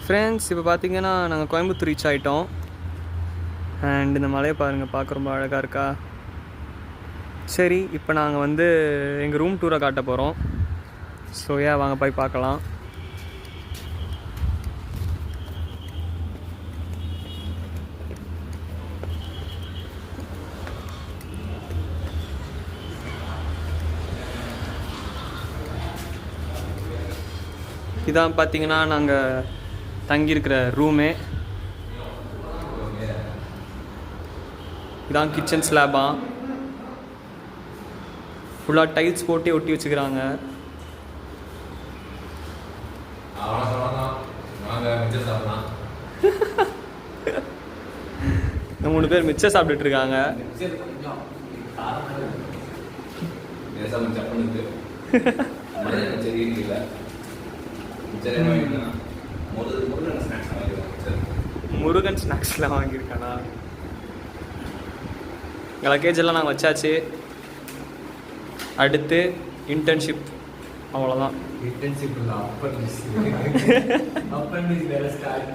Friends, இப்போ பார்த்தீங்கன்னா நாங்கள் கோயம்புத்தூர் ரீச் ஆகிட்டோம். அண்ட் இந்த மலையை பாருங்கள், பார்க்க ரொம்ப அழகாக இருக்கா. சரி, இப்போ நாங்கள் வந்து எங்கள் ரூம் டூரை காட்ட போகிறோம். ஸோ வாங்க போய் பார்க்கலாம். இதான் பார்த்தீங்கன்னா நாங்கள் தங்கியிருக்கிற ரூமே. இதான் கிச்சன் ஸ்லாபா, ஃபுல்லாக டைல்ஸ் போட்டு ஒட்டி வச்சுக்கிறாங்க. மூணு பேர் மிச்சம் சாப்பிட்டுட்டு இருக்காங்க. முருகன் ஸ்நாக்ஸ்லாம் வாங்கியிருக்கானா? லக்கேஜ் எல்லாம் நாங்கள் வச்சாச்சு. அடுத்து இன்டர்ன்ஷிப், அவ்வளோதான். இன்டர்ன்ஷிப் இல்லை, அப்பன்டிஸ் வேலை ஸ்டார்ட்.